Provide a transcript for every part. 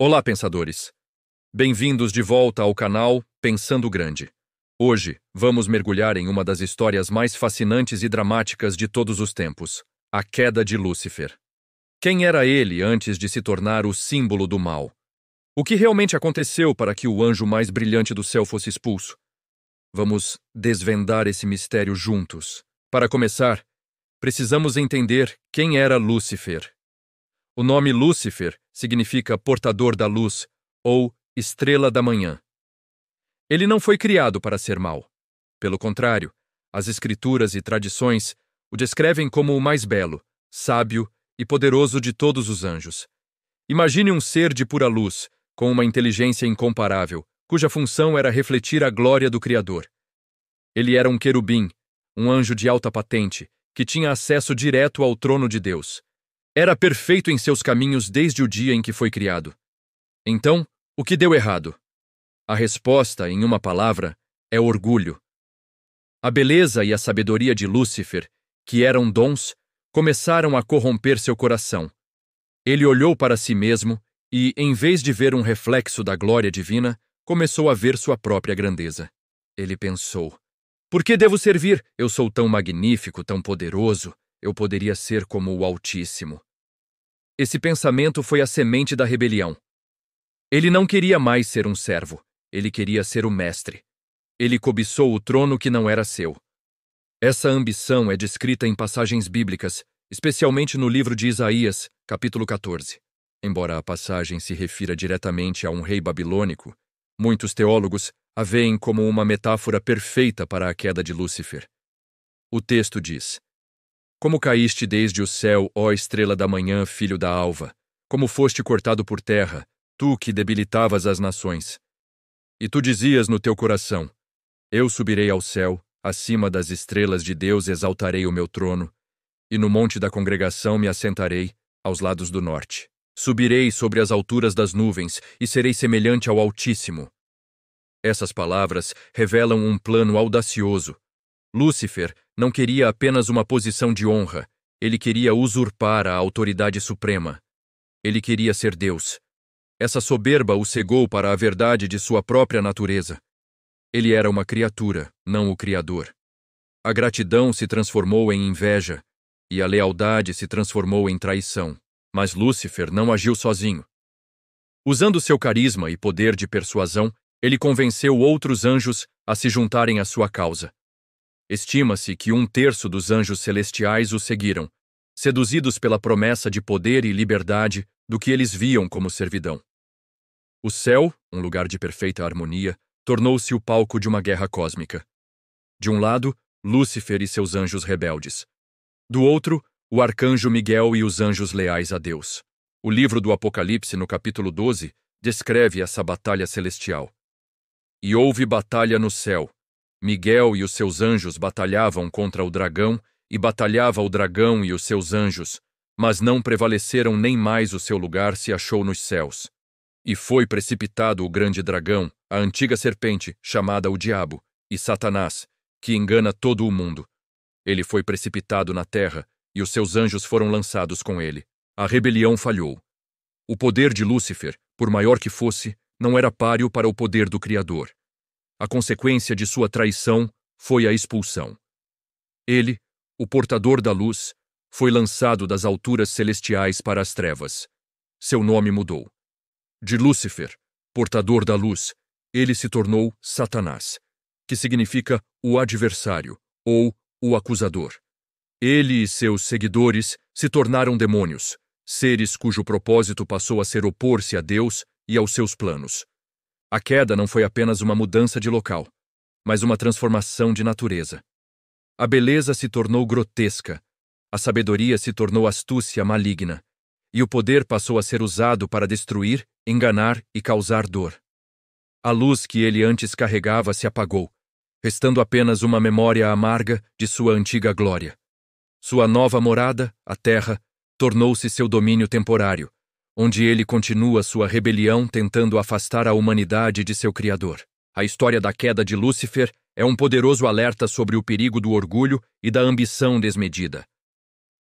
Olá, pensadores! Bem-vindos de volta ao canal Pensando Grande. Hoje, vamos mergulhar em uma das histórias mais fascinantes e dramáticas de todos os tempos, a queda de Lúcifer. Quem era ele antes de se tornar o símbolo do mal? O que realmente aconteceu para que o anjo mais brilhante do céu fosse expulso? Vamos desvendar esse mistério juntos. Para começar, precisamos entender quem era Lúcifer. O nome Lúcifer significa portador da luz ou estrela da manhã. Ele não foi criado para ser mau. Pelo contrário, as escrituras e tradições o descrevem como o mais belo, sábio e poderoso de todos os anjos. Imagine um ser de pura luz, com uma inteligência incomparável, cuja função era refletir a glória do Criador. Ele era um querubim, um anjo de alta patente, que tinha acesso direto ao trono de Deus. Era perfeito em seus caminhos desde o dia em que foi criado. Então, o que deu errado? A resposta, em uma palavra, é orgulho. A beleza e a sabedoria de Lúcifer, que eram dons, começaram a corromper seu coração. Ele olhou para si mesmo e, em vez de ver um reflexo da glória divina, começou a ver sua própria grandeza. Ele pensou: por que devo servir? Eu sou tão magnífico, tão poderoso. Eu poderia ser como o Altíssimo. Esse pensamento foi a semente da rebelião. Ele não queria mais ser um servo. Ele queria ser o mestre. Ele cobiçou o trono que não era seu. Essa ambição é descrita em passagens bíblicas, especialmente no livro de Isaías, capítulo 14. Embora a passagem se refira diretamente a um rei babilônico, muitos teólogos a veem como uma metáfora perfeita para a queda de Lúcifer. O texto diz: como caíste desde o céu, ó estrela da manhã, filho da alva, como foste cortado por terra, tu que debilitavas as nações. E tu dizias no teu coração: eu subirei ao céu, acima das estrelas de Deus exaltarei o meu trono, e no monte da congregação me assentarei, aos lados do norte. Subirei sobre as alturas das nuvens, e serei semelhante ao Altíssimo. Essas palavras revelam um plano audacioso. Lúcifer não queria apenas uma posição de honra, ele queria usurpar a autoridade suprema. Ele queria ser Deus. Essa soberba o cegou para a verdade de sua própria natureza. Ele era uma criatura, não o Criador. A gratidão se transformou em inveja, e a lealdade se transformou em traição. Mas Lúcifer não agiu sozinho. Usando seu carisma e poder de persuasão, ele convenceu outros anjos a se juntarem à sua causa. Estima-se que 1/3 dos anjos celestiais o seguiram, seduzidos pela promessa de poder e liberdade do que eles viam como servidão. O céu, um lugar de perfeita harmonia, tornou-se o palco de uma guerra cósmica. De um lado, Lúcifer e seus anjos rebeldes. Do outro, o arcanjo Miguel e os anjos leais a Deus. O livro do Apocalipse, no capítulo 12, descreve essa batalha celestial. E houve batalha no céu. Miguel e os seus anjos batalhavam contra o dragão, e batalhava o dragão e os seus anjos, mas não prevaleceram, nem mais o seu lugar se achou nos céus. E foi precipitado o grande dragão, a antiga serpente, chamada o Diabo, e Satanás, que engana todo o mundo. Ele foi precipitado na terra, e os seus anjos foram lançados com ele. A rebelião falhou. O poder de Lúcifer, por maior que fosse, não era páreo para o poder do Criador. A consequência de sua traição foi a expulsão. Ele, o portador da luz, foi lançado das alturas celestiais para as trevas. Seu nome mudou. De Lúcifer, portador da luz, ele se tornou Satanás, que significa o adversário ou o acusador. Ele e seus seguidores se tornaram demônios, seres cujo propósito passou a ser opor-se a Deus e aos seus planos. A queda não foi apenas uma mudança de local, mas uma transformação de natureza. A beleza se tornou grotesca, a sabedoria se tornou astúcia maligna, e o poder passou a ser usado para destruir, enganar e causar dor. A luz que ele antes carregava se apagou, restando apenas uma memória amarga de sua antiga glória. Sua nova morada, a terra, tornou-se seu domínio temporário, onde ele continua sua rebelião tentando afastar a humanidade de seu Criador. A história da queda de Lúcifer é um poderoso alerta sobre o perigo do orgulho e da ambição desmedida.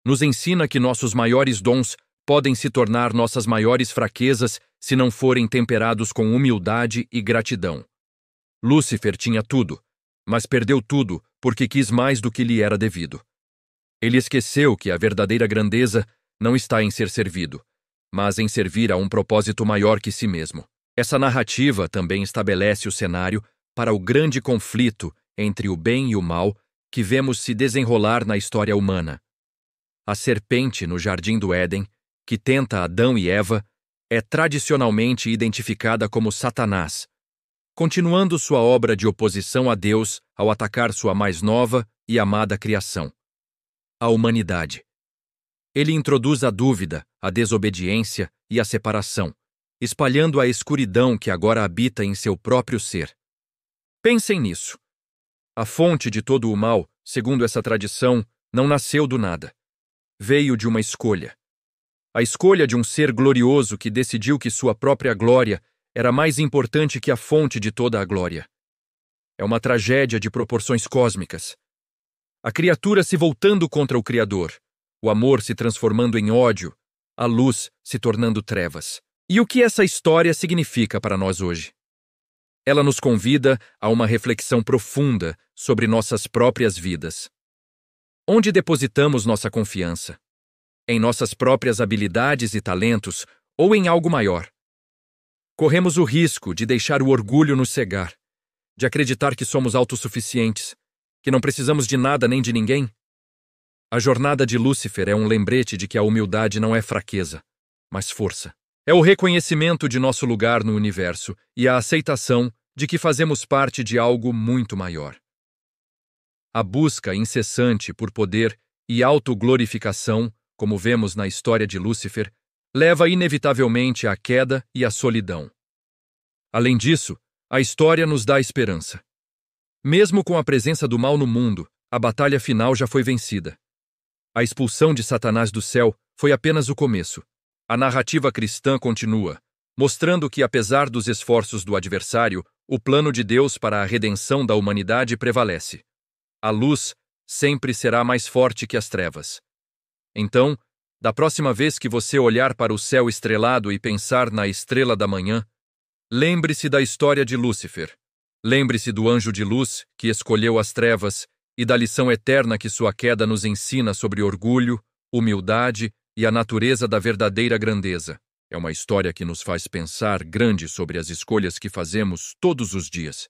Nos ensina que nossos maiores dons podem se tornar nossas maiores fraquezas se não forem temperados com humildade e gratidão. Lúcifer tinha tudo, mas perdeu tudo porque quis mais do que lhe era devido. Ele esqueceu que a verdadeira grandeza não está em ser servido, mas em servir a um propósito maior que si mesmo. Essa narrativa também estabelece o cenário para o grande conflito entre o bem e o mal que vemos se desenrolar na história humana. A serpente no Jardim do Éden, que tenta Adão e Eva, é tradicionalmente identificada como Satanás, continuando sua obra de oposição a Deus ao atacar sua mais nova e amada criação, a humanidade. Ele introduz a dúvida, a desobediência e a separação, espalhando a escuridão que agora habita em seu próprio ser. Pensem nisso. A fonte de todo o mal, segundo essa tradição, não nasceu do nada. Veio de uma escolha. A escolha de um ser glorioso que decidiu que sua própria glória era mais importante que a fonte de toda a glória. É uma tragédia de proporções cósmicas. A criatura se voltando contra o Criador, o amor se transformando em ódio, a luz se tornando trevas. E o que essa história significa para nós hoje? Ela nos convida a uma reflexão profunda sobre nossas próprias vidas. Onde depositamos nossa confiança? Em nossas próprias habilidades e talentos ou em algo maior? Corremos o risco de deixar o orgulho nos cegar, de acreditar que somos autossuficientes, que não precisamos de nada nem de ninguém? A jornada de Lúcifer é um lembrete de que a humildade não é fraqueza, mas força. É o reconhecimento de nosso lugar no universo e a aceitação de que fazemos parte de algo muito maior. A busca incessante por poder e autoglorificação, como vemos na história de Lúcifer, leva inevitavelmente à queda e à solidão. Além disso, a história nos dá esperança. Mesmo com a presença do mal no mundo, a batalha final já foi vencida. A expulsão de Satanás do céu foi apenas o começo. A narrativa cristã continua, mostrando que, apesar dos esforços do adversário, o plano de Deus para a redenção da humanidade prevalece. A luz sempre será mais forte que as trevas. Então, da próxima vez que você olhar para o céu estrelado e pensar na estrela da manhã, lembre-se da história de Lúcifer. Lembre-se do anjo de luz que escolheu as trevas e da lição eterna que sua queda nos ensina sobre orgulho, humildade e a natureza da verdadeira grandeza. É uma história que nos faz pensar grande sobre as escolhas que fazemos todos os dias.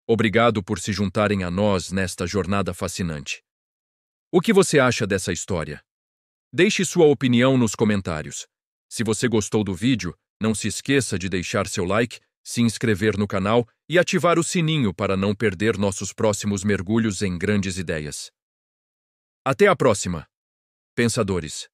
Obrigado por se juntarem a nós nesta jornada fascinante. O que você acha dessa história? Deixe sua opinião nos comentários. Se você gostou do vídeo, não se esqueça de deixar seu like, se inscrever no canal e ativar o sininho para não perder nossos próximos mergulhos em grandes ideias. Até a próxima, pensadores!